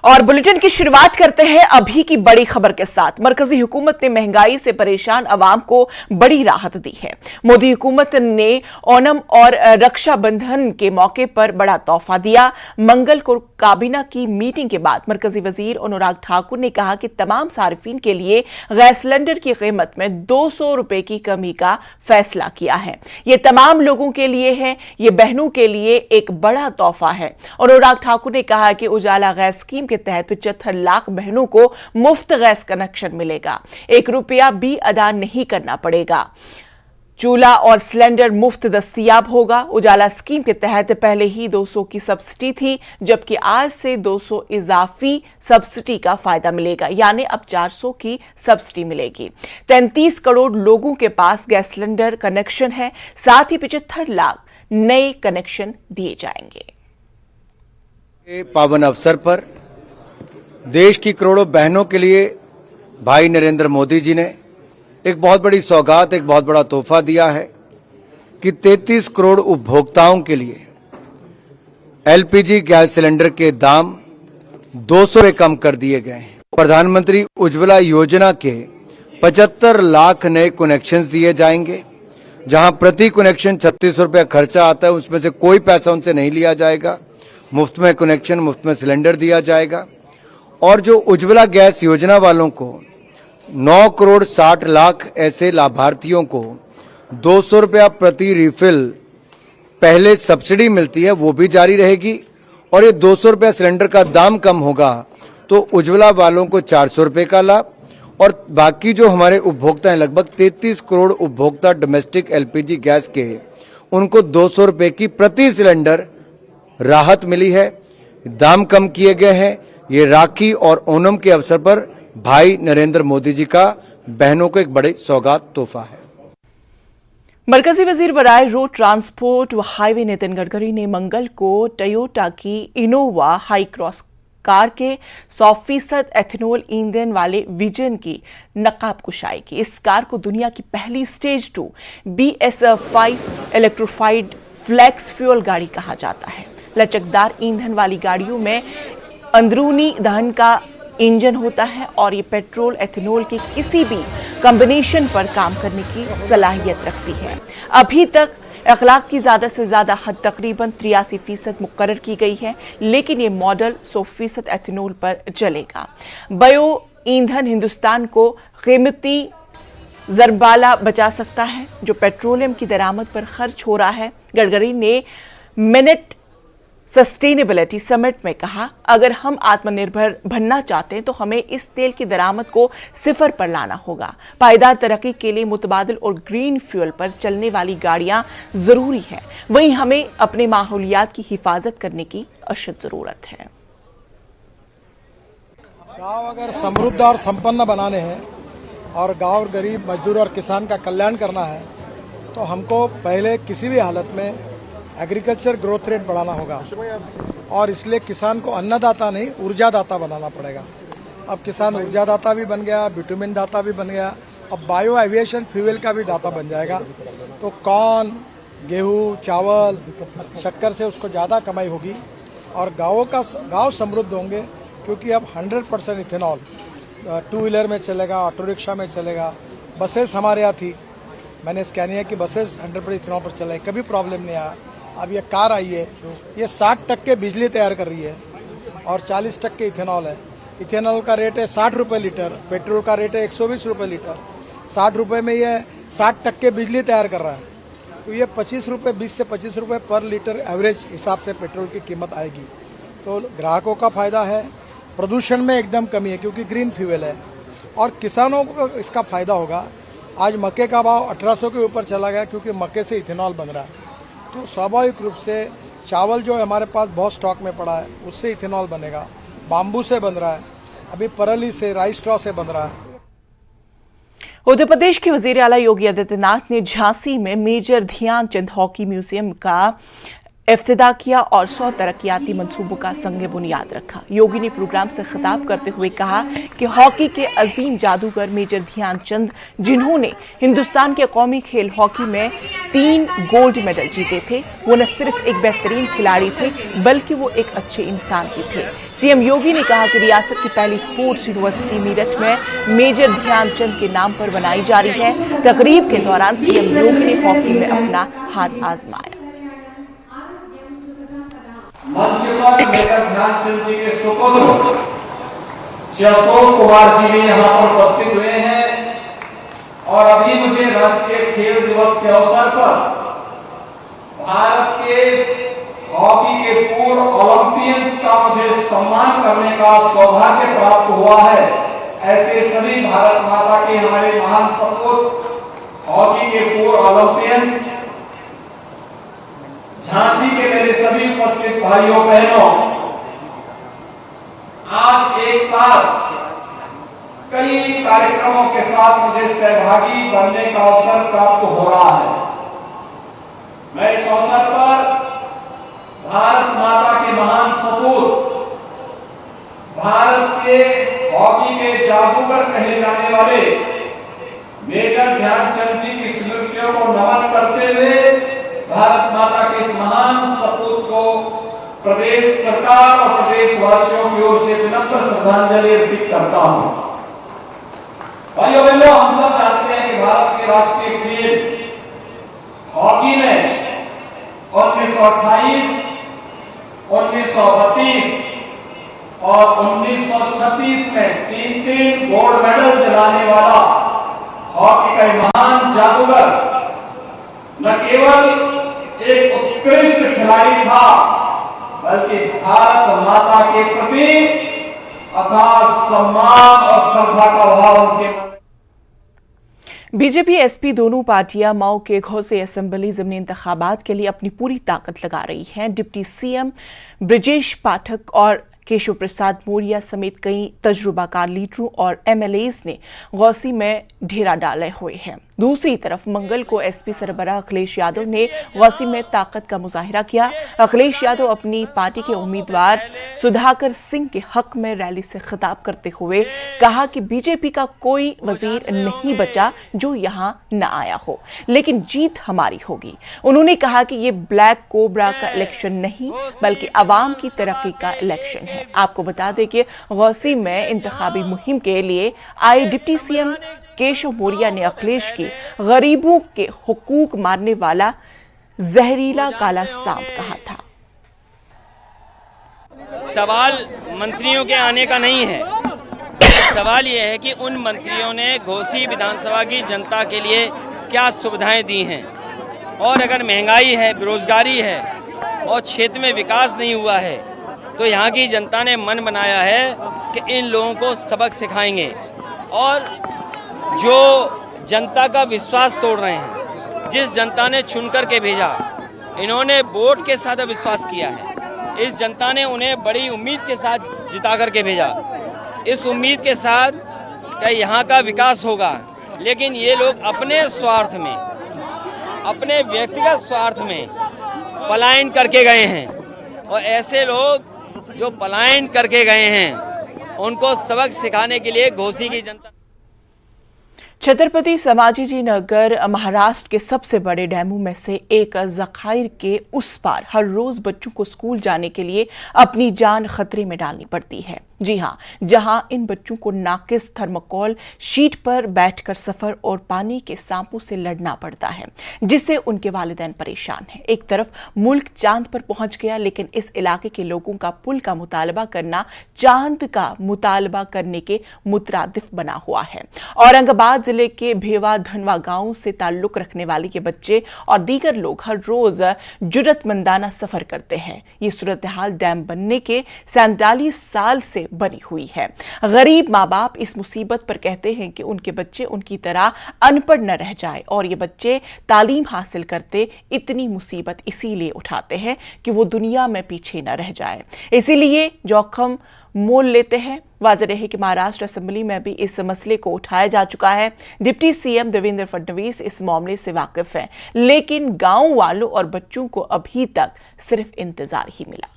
और बुलेटिन की शुरुआत करते हैं अभी की बड़ी खबर के साथ। मरकजी हुकूमत ने महंगाई से परेशान अवाम को बड़ी राहत दी है। मोदी हुकूमत ने ओणम और रक्षाबंधन के मौके पर बड़ा तोहफा दिया। मंगल को काबीना की मीटिंग के बाद मरकजी वजीर अनुराग ठाकुर ने कहा कि तमाम सार्फिन के लिए गैस सिलेंडर की कीमत में 200 रुपए की कमी का फैसला किया है। ये तमाम लोगों के लिए है, ये बहनों के लिए एक बड़ा तोहफा है। अनुराग ठाकुर ने कहा कि उजाला गैस स्कीम के तहत 75 लाख बहनों को मुफ्त गैस कनेक्शन मिलेगा। 1 रुपया भी अदा नहीं करना पड़ेगा। चूल्हा और सिलेंडर मुफ्त दस्तयाब होगा। उजाला स्कीम के तहत पहले ही 200 की सब्सिडी थी, जबकि आज से 200 इजाफी सब्सिडी का फायदा मिलेगा, यानी अब 400 की सब्सिडी मिलेगी। 33 करोड़ लोगों के पास गैस सिलेंडर कनेक्शन है, साथ ही 75 लाख नए कनेक्शन दिए जाएंगे। पावन अवसर पर देश की करोड़ों बहनों के लिए भाई नरेंद्र मोदी जी ने एक बहुत बड़ी सौगात, एक बहुत बड़ा तोहफा दिया है कि 33 करोड़ उपभोक्ताओं के लिए एलपीजी गैस सिलेंडर के दाम 200 रुपये कम कर दिए गए हैं। प्रधानमंत्री उज्ज्वला योजना के 75 लाख नए कनेक्शंस दिए जाएंगे, जहां प्रति कनेक्शन 36 रुपये खर्चा आता है, उसमें से कोई पैसा उनसे नहीं लिया जाएगा। मुफ्त में कनेक्शन, मुफ्त में सिलेंडर दिया जाएगा। और जो उज्ज्वला गैस योजना वालों को 9 करोड़ 60 लाख ऐसे लाभार्थियों को 200 रुपया प्रति रिफिल पहले सब्सिडी मिलती है, वो भी जारी रहेगी। और ये 200 रुपया सिलेंडर का दाम कम होगा तो उज्ज्वला वालों को 400 रुपये का लाभ, और बाकी जो हमारे उपभोक्ता हैं, लगभग 33 करोड़ उपभोक्ता डोमेस्टिक एलपीजी गैस के, उनको 200 रुपये की प्रति सिलेंडर राहत मिली है, दाम कम किए गए हैं। ये राखी और ओणम के अवसर पर भाई नरेंद्र मोदी जी का बहनों को एक बड़े सौगात तोहफा है। मरकजी वजीर बराए रोड ट्रांसपोर्ट व हाईवे नितिन गडकरी ने मंगल को टोयोटा की इनोवा हाई क्रॉस कार के 100% एथेनॉल ईंधन वाले विजन की नकाब कुशाई की। इस कार को दुनिया की पहली stage 2 BS5 electrified flex fuel गाड़ी कहा जाता है। लचकदार ईंधन वाली गाड़ियों में अंदरूनी दहन का इंजन होता है और ये पेट्रोल एथेनॉल के किसी भी कॉम्बिनेशन पर काम करने की सलाहियत रखती है। अभी तक अखलाक की ज़्यादा से ज़्यादा हद तकरीबन 83% मुकर्रर की गई है, लेकिन ये मॉडल 100% एथेनॉल पर चलेगा। बायो ईंधन हिंदुस्तान को कीमती जरबाला बचा सकता है जो पेट्रोलियम की दरामद पर खर्च हो रहा है। गडकरी ने मिनट सस्टेनेबिलिटी समिट में कहा, अगर हम आत्मनिर्भर बनना चाहते हैं तो हमें इस तेल की दरामद को सिफर पर लाना होगा। पायदार तरक्की के लिए मुतबादिल और ग्रीन फ्यूल पर चलने वाली गाड़ियां जरूरी है, वहीं हमें अपने माहौलियात की हिफाजत करने की अशद जरूरत है। गांव अगर समृद्ध और संपन्न बनाने हैं और गांव गरीब मजदूर और किसान का कल्याण करना है तो हमको पहले किसी भी हालत में एग्रीकल्चर ग्रोथ रेट बढ़ाना होगा, और इसलिए किसान को अन्नदाता नहीं ऊर्जादाता बनाना पड़ेगा। अब किसान ऊर्जादाता भी बन गया, बिटुमिन दाता भी बन गया, अब बायो एविएशन फ्यूल का भी दाता बन जाएगा। तो कॉर्न, गेहूं, चावल, शक्कर से उसको ज़्यादा कमाई होगी और गांव समृद्ध होंगे, क्योंकि अब 100% इथेनॉल 2 व्हीलर में चलेगा, ऑटो रिक्शा में चलेगा। बसेस हमारे यहाँ थी, मैंने स्कैनिया की बसेस 100% इथेनॉल पर चलाई, कभी प्रॉब्लम नहीं आया। अब ये कार आई है, ये 60% बिजली तैयार कर रही है और 40% इथेनॉल है। इथेनॉल का रेट है 60 रुपये लीटर, पेट्रोल का रेट है 120 रुपये लीटर। 60 रुपये में ये 60% बिजली तैयार कर रहा है, तो ये 25 रुपये, 20 से 25 रुपये पर लीटर एवरेज हिसाब से पेट्रोल की कीमत आएगी। तो ग्राहकों का फायदा है, प्रदूषण में एकदम कमी है क्योंकि ग्रीन फ्यूल है, और किसानों को इसका फायदा होगा। आज मक्के का भाव 1800 के ऊपर चला गया क्योंकि मक्के से इथेनॉल बन रहा है। तो स्वाभाविक रूप से चावल जो हमारे पास बहुत स्टॉक में पड़ा है उससे इथेनॉल बनेगा, बाम्बू से बन रहा है, अभी परली से, राइस स्ट्रॉ से बन रहा है। उत्तर प्रदेश के वजीर आला योगी आदित्यनाथ ने झांसी में मेजर ध्यानचंद हॉकी म्यूजियम का इफ्तिदा किया और 100 तरक्याती मंसूबों का संग बुनियाद रखा। योगी ने प्रोग्राम से खिताब करते हुए कहा कि हॉकी के अजीम जादूगर मेजर ध्यानचंद, जिन्होंने हिंदुस्तान के कौमी खेल हॉकी में 3 गोल्ड मेडल जीते थे, वो न सिर्फ एक बेहतरीन खिलाड़ी थे बल्कि वो एक अच्छे इंसान भी थे। सीएम योगी ने कहा कि रियासत की पहली स्पोर्ट्स यूनिवर्सिटी मेरठ में मेजर ध्यानचंद के नाम पर बनाई जा रही है। तकरीब के दौरान सीएम योगी ने हॉकी में अपना हाथ आजमाया। मंच पर मेजर ध्यानचंद जी के सुपुत्र श्री अशोक कुमार जी भी यहाँ पर उपस्थित हुए हैं और अभी मुझे राष्ट्रीय खेल दिवस के अवसर पर भारत के हॉकी के पूर्व ओलंपियंस का मुझे सम्मान करने का सौभाग्य प्राप्त हुआ है। ऐसे सभी भारत माता के हमारे महान सपूत हॉकी के पूर्व ओलंपियंस, झांसी के मेरे सभी उपस्थित भाइयों बहनों, आज एक साथ कई कार्यक्रमों के साथ मुझे सहभागी बनने का अवसर प्राप्त हो रहा है। मैं इस अवसर पर भारत माता के महान सपूत, भारत के हॉकी के जादूगर कहे जाने वाले मेजर ध्यानचंद जी की स्मृतियों को नमन करते हुए भारत माता के इस महान सपूत को प्रदेश सरकार और प्रदेशवासियों की ओर से विनम्र श्रद्धांजलि अर्पित करता हूं। भाइयों बहनों, हम सब जानते हैं कि भारत के राष्ट्रीय खेल हॉकी में 1928, 1932 और 1936 में 3 गोल्ड मेडल दिलाने वाला हॉकी का महान जादूगर न केवल एक उत्कृष्ट खिलाड़ी था बल्कि भारत माता के प्रति अथाह सम्मान और श्रद्धा का भाव उनके मन में। बीजेपी एसपी दोनों पार्टियां मऊ के घोसे असेंबली ज़िमनी इंतखाबात के लिए अपनी पूरी ताकत लगा रही हैं। डिप्टी सीएम ब्रजेश पाठक और केशव प्रसाद मौर्य समेत कई तजुर्बाकार लीडरों और एमएलएस ने गौसी में ढेरा डाले हुए हैं। दूसरी तरफ मंगल को एसपी सरबराह अखिलेश यादव ने गौसी में ताकत का मुजाहिरा किया। अखिलेश यादव अपनी पार्टी के उम्मीदवार सुधाकर सिंह के हक में रैली से खिताब करते हुए कहा कि बीजेपी का कोई वजीर नहीं बचा जो यहां न आया हो, लेकिन जीत हमारी होगी। उन्होंने कहा कि ये ब्लैक कोबरा का इलेक्शन नहीं बल्कि अवाम की तरक्की का इलेक्शन है। आपको बता दें कि गौसी में इंतखाबी मुहिम के लिए आए डिप्टी सीएम केशव मौर्य ने अखिलेश की गरीबों के हुकूक मारने वाला जहरीला काला सांप कहा था। सवाल मंत्रियों के आने का नहीं है, सवाल यह है कि उन मंत्रियों ने घोसी विधानसभा की जनता के लिए क्या सुविधाएं दी हैं, और अगर महंगाई है, बेरोजगारी है और क्षेत्र में विकास नहीं हुआ है तो यहाँ की जनता ने मन बनाया है कि इन लोगों को सबक सिखाएंगे। और जो जनता का विश्वास तोड़ रहे हैं, जिस जनता ने चुन कर के भेजा, इन्होंने वोट के साथ विश्वास किया है। इस जनता ने उन्हें बड़ी उम्मीद के साथ जिता कर के भेजा, इस उम्मीद के साथ कि यहाँ का विकास होगा। लेकिन ये लोग अपने स्वार्थ में, अपने व्यक्तिगत स्वार्थ में पलायन करके गए हैं, और ऐसे लोग जो पलायन करके गए हैं उनको सबक सिखाने के लिए घोसी की जनता। छत्रपति संभाजी नगर महाराष्ट्र के सबसे बड़े डैमों में से एक जखायर के उस पार हर रोज बच्चों को स्कूल जाने के लिए अपनी जान खतरे में डालनी पड़ती है। जी हां, जहां इन बच्चों को नाकिस थर्मोकोल शीट पर बैठकर सफर और पानी के सांपों से लड़ना पड़ता है, जिससे उनके वालिदैन परेशान हैं। एक तरफ मुल्क चांद पर पहुंच गया, लेकिन इस इलाके के लोगों का पुल का मुतालबा करना चांद का मुतालबा करने के मुतरादिफ बना हुआ है। औरंगाबाद जिले के भेवा धनवा गांव से ताल्लुक रखने वाले के बच्चे और दीगर लोग हर रोज जुर्रतमंदाना सफर करते हैं। ये सूरत हाल डैम बनने के 47 साल से बनी हुई है। गरीब माँ बाप इस मुसीबत पर कहते हैं कि उनके बच्चे उनकी तरह अनपढ़ न रह जाए, और ये बच्चे तालीम हासिल करते इतनी मुसीबत इसीलिए उठाते हैं कि वो दुनिया में पीछे न रह जाए। इसीलिए जोखम मोल लेते हैं। वाज़ेह रहे कि महाराष्ट्र असेंबली में भी इस मसले को उठाया जा चुका है। डिप्टी सीएम देवेंद्र फडणवीस इस मामले से वाकिफ हैं, लेकिन गांव वालों और बच्चों को अभी तक सिर्फ इंतजार ही मिला।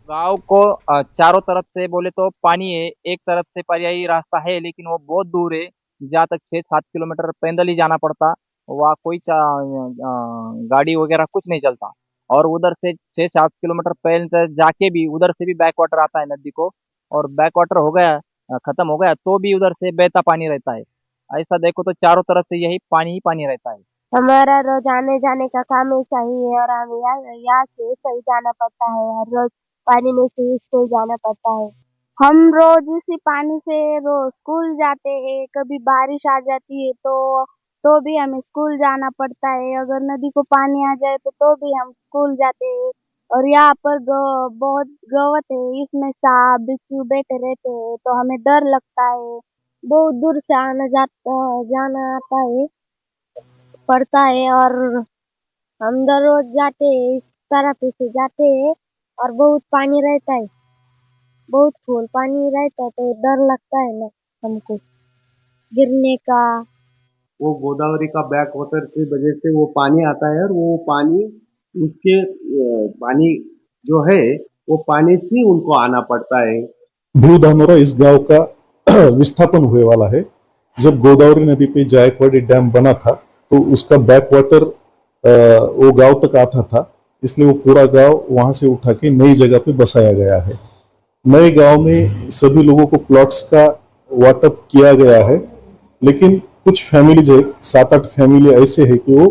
गांव को चारों तरफ से बोले तो पानी है, एक तरफ से पर्यायी रास्ता है लेकिन वो बहुत दूर है, जहाँ तक 6-7 किलोमीटर पैदल ही जाना पड़ता। वहाँ कोई गाड़ी वगैरह कुछ नहीं चलता, और उधर से 6-7 किलोमीटर पैदल जाके भी उधर से भी बैक वाटर आता है नदी को, और बैक वाटर हो गया खत्म हो गया तो भी उधर से बहता पानी रहता है। ऐसा देखो तो चारों तरफ से यही पानी ही पानी रहता है। हमारा रोज आने जाने का काम ऐसा ही है, और हमें यहाँ से सही जाना पड़ता है, हर रोज पानी में से स्कूल जाना पड़ता है। हम रोज इसी पानी से रोज स्कूल जाते हैं, कभी बारिश आ जाती है तो भी हमें स्कूल जाना पड़ता है। अगर नदी को पानी आ जाए तो भी हम स्कूल जाते हैं। और यहाँ पर बहुत गवत है, इसमें सांप बिच्छू बैठे रहते हैं, तो हमें डर लगता है। बहुत दूर से जाना आता है पड़ता है, और हम रोज जाते हैं, इस तरफ से जाते हैं, और बहुत पानी रहता है, बहुत फुल पानी रहता है, तो डर लगता है ना हमको गिरने का। वो गोदावरी का बैक वाटर से वजह से वो पानी आता है, और वो पानी उसके पानी जो है वो पानी से उनको आना पड़ता है। भूधानोरा इस गांव का विस्थापन हुए वाला है। जब गोदावरी नदी पे जायकवाड़ी डैम बना था तो उसका बैक वाटर वो गांव तक आता था, इसलिए वो पूरा गांव वहां से उठा के नई जगह पे बसाया गया है। नए गांव में सभी लोगों को प्लॉट्स का वाटअप किया गया है, लेकिन कुछ फैमिलीज है, 7-8 फैमिली ऐसे है कि वो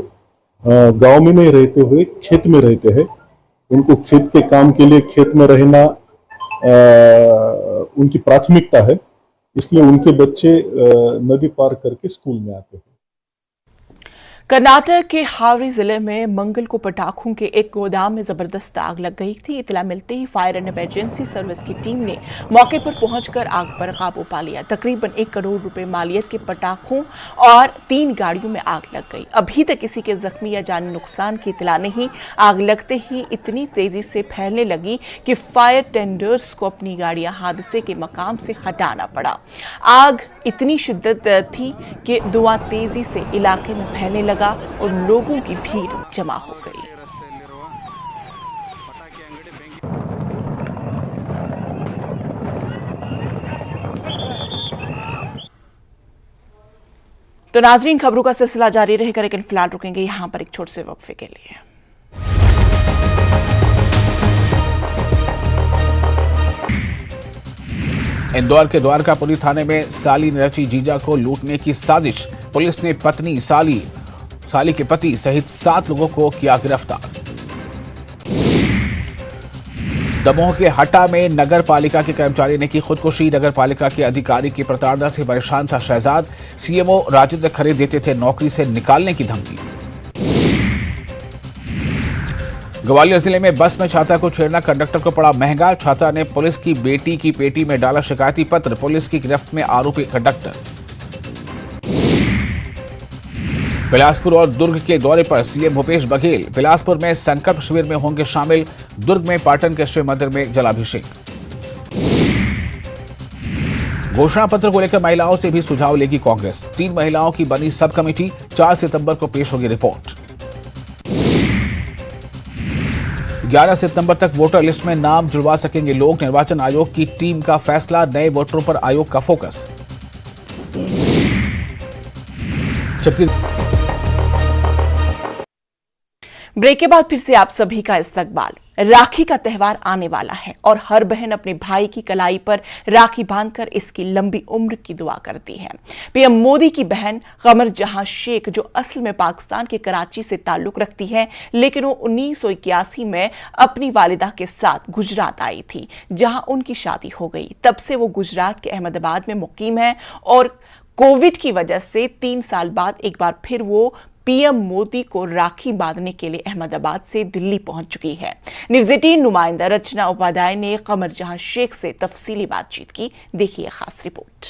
गांव में नहीं रहते हुए खेत में रहते हैं। उनको खेत के काम के लिए खेत में रहना उनकी प्राथमिकता है, इसलिए उनके बच्चे नदी पार करके स्कूल में आते हैं। कर्नाटक के हावड़ी जिले में मंगल को पटाखों के एक गोदाम में जबरदस्त आग लग गई थी। इतला मिलते ही फायर एंड इमरजेंसी सर्विस की टीम ने मौके पर पहुंचकर आग पर काबू पा लिया। तकरीबन 1 करोड़ रुपए मालियत के पटाखों और 3 गाड़ियों में आग लग गई। अभी तक किसी के जख्मी या जानी नुकसान की इतला नहीं। आग लगते ही इतनी तेजी से फैलने लगी कि फायर टेंडर्स को अपनी गाड़ियां हादसे के मकाम से हटाना पड़ा। आग इतनी शिद्दत थी कि धुआं तेजी से इलाके में फैलने लगा और लोगों की भीड़ जमा हो गई। तो नाजरीन, खबरों का सिलसिला जारी रहेगा, लेकिन फिलहाल रुकेंगे यहां पर एक छोटे से वक्फे के लिए। इंदौर के द्वारकापुरी थाने में साली ने रची जीजा को लूटने की साजिश। पुलिस ने पत्नी साली के पति सहित 7 लोगों को किया गिरफ्तार। दमोह के हटा में नगर पालिका के कर्मचारी ने की खुदकुशी। नगर पालिका के अधिकारी की प्रताड़ना से परेशान था शहजाद। सीएमओ राजेंद्र खरे देते थे नौकरी से निकालने की धमकी। ग्वालियर जिले में बस में छात्रा को छेड़ना कंडक्टर को पड़ा महंगा। छात्रा ने पुलिस की बेटी की पेटी में डाला शिकायती पत्र। पुलिस की गिरफ्त में आरोपी कंडक्टर। बिलासपुर और दुर्ग के दौरे पर सीएम भूपेश बघेल। बिलासपुर में संकल्प शिविर में होंगे शामिल। दुर्ग में पाटन के शिव मंदिर में जलाभिषेक। घोषणा पत्र को लेकर महिलाओं से भी सुझाव लेगी कांग्रेस। 3 महिलाओं की बनी सब कमेटी। 4 सितंबर को पेश होगी रिपोर्ट। 11 सितंबर तक वोटर लिस्ट में नाम जुड़वा सकेंगे लोग। निर्वाचन आयोग की टीम का फैसला। नए वोटरों पर आयोग का फोकस। ब्रेक के बाद फिर से आप सभी का इस्तकबाल। राखी का त्यौहार आने वाला है और हर बहन अपने भाई की कलाई पर राखी बांधकर इसकी लंबी उम्र की दुआ करती है। पीएम मोदी की बहन कमर जहां शेख, जो असल में पाकिस्तान के कराची से ताल्लुक रखती है, लेकिन वो 1981 में अपनी वालिदा के साथ गुजरात आई थी, जहां उनकी शादी हो गई। तब से वो गुजरात के अहमदाबाद में मुकीम है और कोविड की वजह से 3 साल बाद एक बार फिर वो पीएम मोदी को राखी बांधने के लिए अहमदाबाद से दिल्ली पहुंच चुकी है। न्यूज़ 18 नुमाइंदा रचना उपाध्याय ने कमर जहां शेख से तफसीली बातचीत की। देखिए खास रिपोर्ट।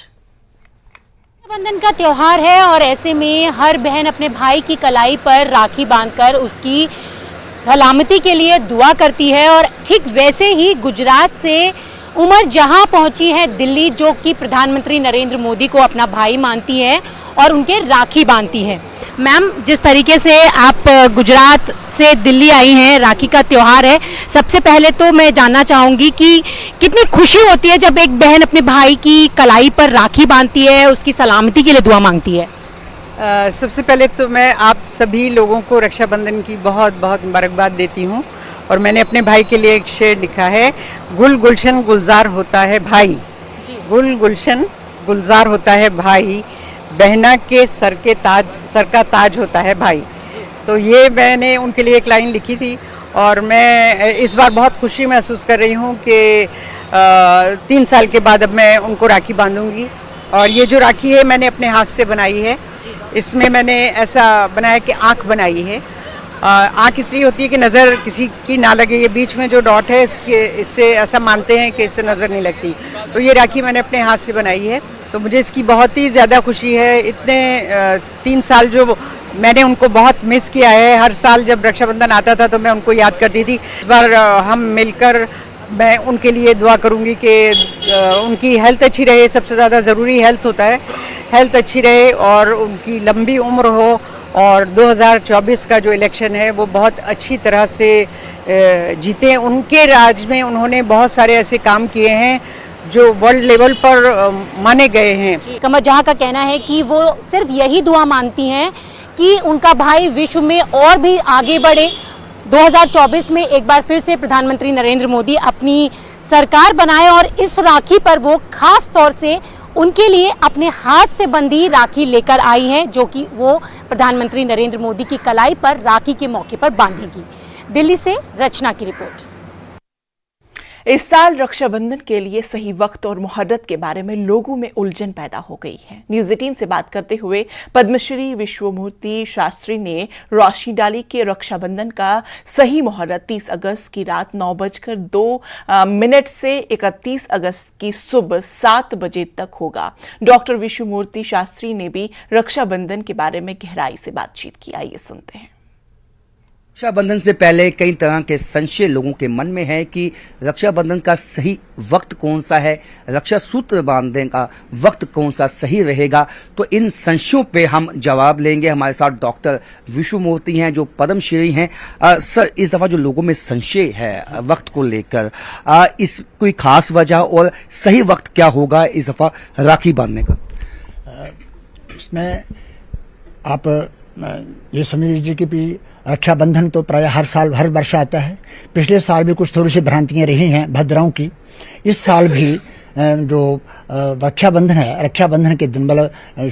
रक्षाबंधन का त्योहार है और ऐसे में हर बहन अपने भाई की कलाई पर राखी बांधकर उसकी सलामती के लिए दुआ करती है। और ठीक वैसे ही गुजरात से उम्र जहां पहुंची है दिल्ली, जो कि प्रधानमंत्री नरेंद्र मोदी को अपना भाई मानती है और उनके राखी बांधती है। मैम, जिस तरीके से आप गुजरात से दिल्ली आई हैं, राखी का त्योहार है, सबसे पहले तो मैं जानना चाहूँगी कि कितनी खुशी होती है जब एक बहन अपने भाई की कलाई पर राखी बांधती है, उसकी सलामती के लिए दुआ मांगती है। सबसे पहले तो मैं आप सभी लोगों को रक्षाबंधन की बहुत बहुत मुबारकबाद देती हूँ। और मैंने अपने भाई के लिए एक शेर लिखा है, गुल गुलशन गुलजार होता है भाई, गुल गुलशन गुलजार होता है भाई, बहना के सर का ताज होता है भाई। तो ये मैंने उनके लिए एक लाइन लिखी थी और मैं इस बार बहुत खुशी महसूस कर रही हूँ कि 3 साल के बाद अब मैं उनको राखी बांधूंगी। और ये जो राखी है मैंने अपने हाथ से बनाई है। इसमें मैंने ऐसा बनाया कि आँख बनाई है। आँख इसलिए होती है कि नज़र किसी की ना लगे। ये बीच में जो डॉट है इससे ऐसा मानते हैं कि इससे नज़र नहीं लगती। तो ये राखी मैंने अपने हाथ से बनाई है, तो मुझे इसकी बहुत ही ज़्यादा खुशी है। इतने 3 साल जो मैंने उनको बहुत मिस किया है। हर साल जब रक्षाबंधन आता था तो मैं उनको याद करती थी। इस बार हम मिलकर मैं उनके लिए दुआ करूंगी कि उनकी हेल्थ अच्छी रहे। सबसे ज़्यादा ज़रूरी हेल्थ होता है, हेल्थ अच्छी रहे और उनकी लंबी उम्र हो। और 2024 का जो इलेक्शन है वो बहुत अच्छी तरह से जीते। उनके राज में उन्होंने बहुत सारे ऐसे काम किए हैं जो वर्ल्ड लेवल पर माने गए हैं। कमर जहाँ का कहना है कि वो सिर्फ यही दुआ मांगती हैं कि उनका भाई विश्व में और भी आगे बढ़े। 2024 में एक बार फिर से प्रधानमंत्री नरेंद्र मोदी अपनी सरकार बनाए और इस राखी पर वो खास तौर से उनके लिए अपने हाथ से बंधी राखी लेकर आई हैं, जो कि वो प्रधानमंत्री नरेंद्र मोदी की कलाई पर राखी के मौके पर बांधेगी। दिल्ली से रचना की रिपोर्ट। इस साल रक्षाबंधन के लिए सही वक्त और मुहर्रत के बारे में लोगों में उलझन पैदा हो गई है। न्यूज़ 18 से बात करते हुए पद्मश्री विश्वमूर्ति शास्त्री ने रोशनी डाली कि रक्षाबंधन का सही मुहर्रत 30 अगस्त की रात 9:02 से 31 अगस्त की सुबह 7 बजे तक होगा। डॉक्टर विश्वमूर्ति शास्त्री ने भी रक्षाबंधन के बारे में गहराई से बातचीत की। आइए सुनते हैं। रक्षाबंधन से पहले कई तरह के संशय लोगों के मन में है कि रक्षाबंधन का सही वक्त कौन सा है, रक्षा सूत्र बांधने का वक्त कौन सा सही रहेगा। तो इन संशयों पे हम जवाब लेंगे। हमारे साथ डॉक्टर विश्वमूर्ति हैं जो पद्मश्री हैं। सर, इस दफा जो लोगों में संशय है वक्त को लेकर, इस कोई खास वजह और सही वक्त क्या होगा इस दफा राखी बांधने का? इसमें आप ये समझ लीजिए कि रक्षाबंधन तो प्राय हर वर्ष आता है। पिछले साल भी कुछ थोड़ी सी भ्रांतियां रही हैं भद्राओं की। इस साल भी जो रक्षाबंधन है, रक्षाबंधन के दिन मतलब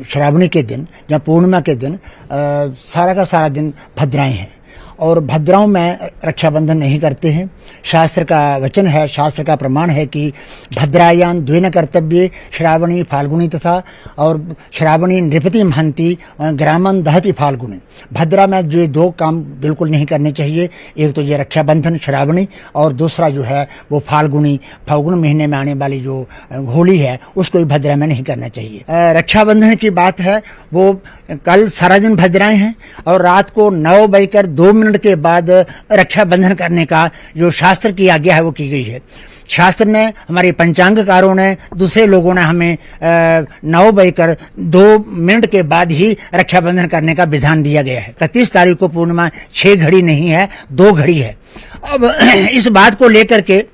श्रावणी के दिन या पूर्णिमा के दिन सारा का सारा दिन भद्राएं हैं और भद्राओं में रक्षाबंधन नहीं करते हैं। शास्त्र का वचन है, शास्त्र का प्रमाण है कि भद्रायान द्वेन कर्तव्य श्रावणी फाल्गुनी तथा और श्रावणी नृपति महंती ग्रामन दहति फाल्गुनी। भद्रा में जो 2 काम बिल्कुल नहीं करने चाहिए, एक तो ये रक्षाबंधन श्रावणी और दूसरा जो है वो फाल्गुन महीने में आने वाली जो होली है उसको भी भद्रा में नहीं करना चाहिए। रक्षाबंधन की बात है, वो कल सारा दिन भद्राएं हैं और रात को 9:02 के बाद रक्षाबंधन करने का जो शास्त्र की आज्ञा है वो की गई है। शास्त्र ने, हमारे पंचांगकारों ने, दूसरे लोगों ने हमें 9:02 के बाद ही रक्षाबंधन करने का विधान दिया गया है। 31 तारीख को पूर्णिमा 6 घड़ी नहीं है, 2 घड़ी है। अब इस बात को लेकर के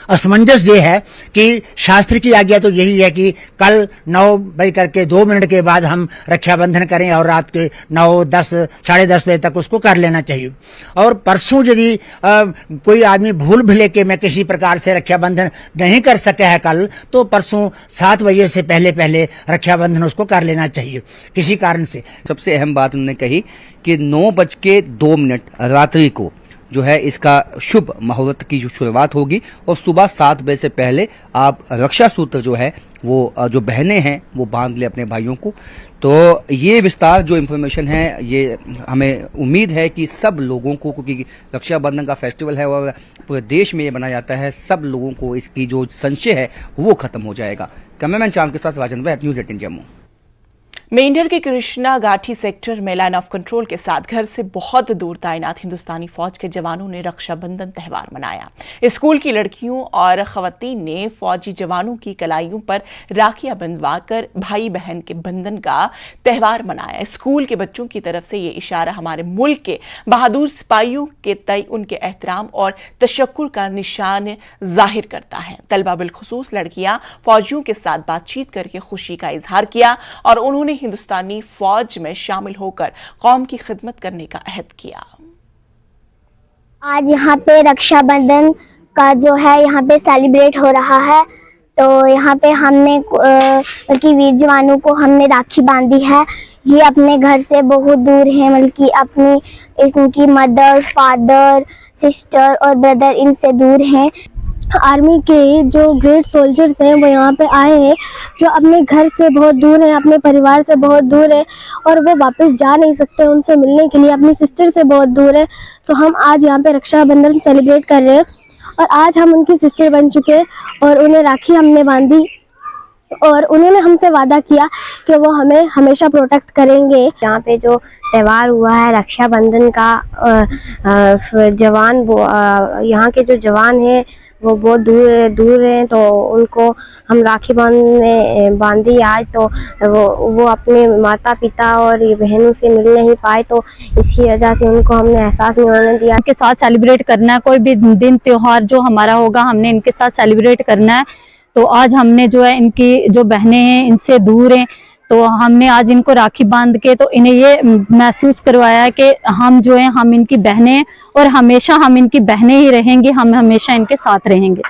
असमंजस ये है कि शास्त्र की आज्ञा तो यही है कि कल 9:02 के बाद हम रक्षाबंधन करें और रात के 9, 10, 10:30 बजे तक उसको कर लेना चाहिए। और परसों यदि कोई आदमी भूल भुले के मैं किसी प्रकार से रक्षाबंधन नहीं कर सका है कल, तो परसों 7 बजे से पहले रक्षाबंधन उसको कर लेना चाहिए किसी कारण से। सबसे अहम बात उन्होंने कही कि 9:02 रात्रि को जो है इसका शुभ मुहूर्त की जो शुरुआत होगी और सुबह 7 बजे से पहले आप रक्षा सूत्र जो है वो जो बहनें हैं वो बांध ले अपने भाइयों को। तो ये विस्तार जो इन्फॉर्मेशन है, ये हमें उम्मीद है कि सब लोगों को, क्योंकि रक्षाबंधन का फेस्टिवल है और पूरे देश में ये मनाया जाता है, सब लोगों को इसकी जो संशय है वो खत्म हो जाएगा। कैमरामैन चांद के साथ राजेंद्र, न्यूज़ 18 जम्मू। मेंढर के कृष्णा गाठी सेक्टर में लाइन ऑफ कंट्रोल के साथ घर से बहुत दूर तैनात हिंदुस्तानी फौज के जवानों ने रक्षाबंधन त्योहार मनाया। स्कूल की लड़कियों और खवातीन ने फौजी जवानों की कलाइयों पर राखियां बंधवाकर भाई बहन के बंधन का त्योहार मनाया। स्कूल के बच्चों की तरफ से ये इशारा हमारे मुल्क के बहादुर सिपाहियों के तय उनके एहतराम और तशक्कुर का निशान जाहिर करता है। तलबा बिलखुसूस लड़कियां फौजियों के साथ बातचीत करके खुशी का इजहार किया और उन्होंने हिंदुस्तानी फौज में शामिल होकर कौम की खिदमत करने का अहद किया। आज यहाँ पे रक्षाबंधन का जो है यहाँ पे सेलिब्रेट हो रहा है, तो यहाँ पे हमने बल्कि वीर जवानों को हमने राखी बांधी है। ये अपने घर से बहुत दूर है, बल्कि अपनी इनकी मदर, फादर, सिस्टर और ब्रदर इनसे दूर हैं। आर्मी के जो ग्रेट सोल्जर्स हैं वो यहाँ पे आए हैं, जो अपने घर से बहुत दूर हैं, अपने परिवार से बहुत दूर है और वो वापस जा नहीं सकते उनसे मिलने के लिए, अपनी सिस्टर से बहुत दूर है। तो हम आज यहाँ पे रक्षाबंधन सेलिब्रेट कर रहे हैं और आज हम उनकी सिस्टर बन चुके हैं और उन्हें राखी हमने बांधी और उन्होंने हमसे वादा किया कि वो हमें हमेशा प्रोटेक्ट करेंगे। यहाँ पे जो त्यौहार हुआ है रक्षाबंधन का, जवान वो यहाँ के जो जवान हैं वो बहुत दूर हैं, तो उनको हम राखी बांधी आज। तो वो अपने माता पिता और बहनों से मिल नहीं पाए, तो इसी वजह से उनको हमने एहसास नहीं होने दिया। इनके साथ सेलिब्रेट करना है, कोई भी दिन त्योहार जो हमारा होगा हमने इनके साथ सेलिब्रेट करना है। तो आज हमने जो है इनकी जो बहनें हैं इनसे दूर हैं, तो हमने आज इनको राखी बांध के तो इन्हें ये महसूस करवाया है कि हम जो है हम इनकी बहनें और हमेशा हम इनकी बहनें ही रहेंगे, हम हमेशा इनके साथ रहेंगे।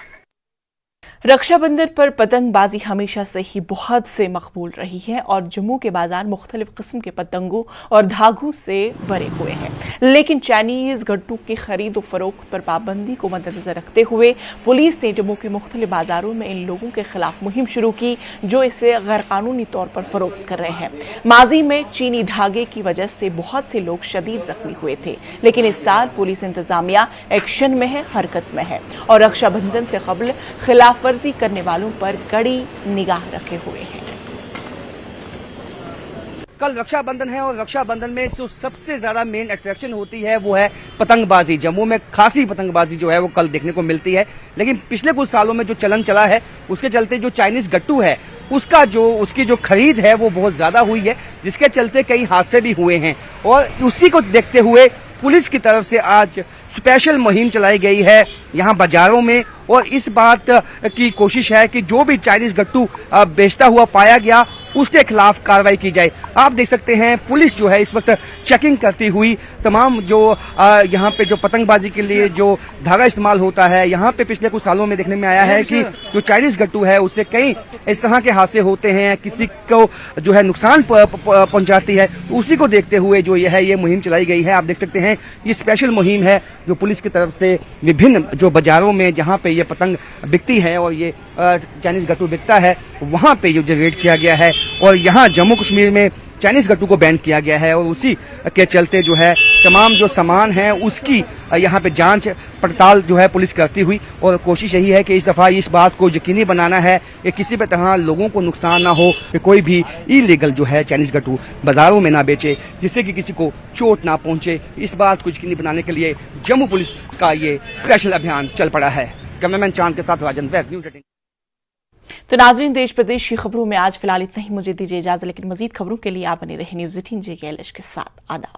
रक्षाबंधन पर पतंगबाजी हमेशा से ही बहुत से मकबूल रही है और जम्मू के बाजार मुख्तलिफ किस्म के पतंगों और धागों से भरे हुए हैं, लेकिन चाइनीज गट्टू की खरीद और फरोख्त पर पाबंदी को मद्देनजर रखते हुए पुलिस ने जम्मू के मुख्तलिफ बाजारों में इन लोगों के खिलाफ मुहिम शुरू की जो इसे गैरकानूनी तौर पर फरोख्त कर रहे हैं। माजी में चीनी धागे की वजह से बहुत से लोग शदीद जख्मी हुए थे, लेकिन इस साल पुलिस इंतजामिया एक्शन में है, हरकत में है और रक्षाबंधन से कबल खिलाफ करने वालों पर कड़ी निगाह रखे हुए हैं। कल रक्षाबंधन है और रक्षाबंधन में जो सबसे ज्यादा मेन अट्रैक्शन होती है वो है पतंगबाजी। जम्मू में खासी पतंगबाजी जो है वो कल देखने को मिलती है, लेकिन पिछले कुछ सालों में जो चलन चला है उसके चलते जो चाइनीज गट्टू है उसकी जो खरीद है वो बहुत ज्यादा हुई है, जिसके चलते कई हादसे भी हुए हैं और उसी को देखते हुए पुलिस की तरफ से आज स्पेशल मुहिम चलाई गई है यहाँ बाजारों में और इस बात की कोशिश है कि जो भी चाइनीज गट्टू बेचता हुआ पाया गया उसके खिलाफ कार्रवाई की जाए। आप देख सकते हैं पुलिस जो है इस वक्त चेकिंग करती हुई तमाम जो यहाँ पे जो पतंगबाजी के लिए जो धागा इस्तेमाल होता है, यहाँ पे पिछले कुछ सालों में देखने में आया है कि जो चाइनीज गट्टू है उससे कई इस तरह के हादसे होते हैं, किसी को जो है नुकसान पहुंचाती है। उसी को देखते हुए जो ये मुहिम चलाई गई है। आप देख सकते हैं ये स्पेशल मुहिम है जो पुलिस की तरफ से विभिन्न जो बाजारों में जहाँ पे ये पतंग बिकती है और ये चाइनीज गट्टू बिकता है वहाँ पे जो रेड किया गया है और यहाँ जम्मू कश्मीर में चाइनीज गट्टू को बैन किया गया है और उसी के चलते जो है तमाम जो सामान है उसकी यहाँ पे जांच पड़ताल जो है पुलिस करती हुई और कोशिश यही है कि इस दफा इस बात को यकीनी बनाना है कि किसी भी तरह लोगों को नुकसान ना हो, कि कोई भी इलीगल जो है चाइनीज गट्टू बाजारों में ना बेचे जिससे कि किसी को चोट ना पहुंचे। इस बात को यकीनी बनाने के लिए जम्मू पुलिस का ये स्पेशल अभियान चल पड़ा है। कैमरामैन चांद के साथ राजन वैद, न्यूज़ 18। तो नाज़रीन, देश प्रदेश की खबरों में आज फिलहाल इतना ही। मुझे दीजिए इजाजत, लेकिन मजीद खबरों के लिए आप बने रहे न्यूज़ 18 JKLH के साथ। आदाब।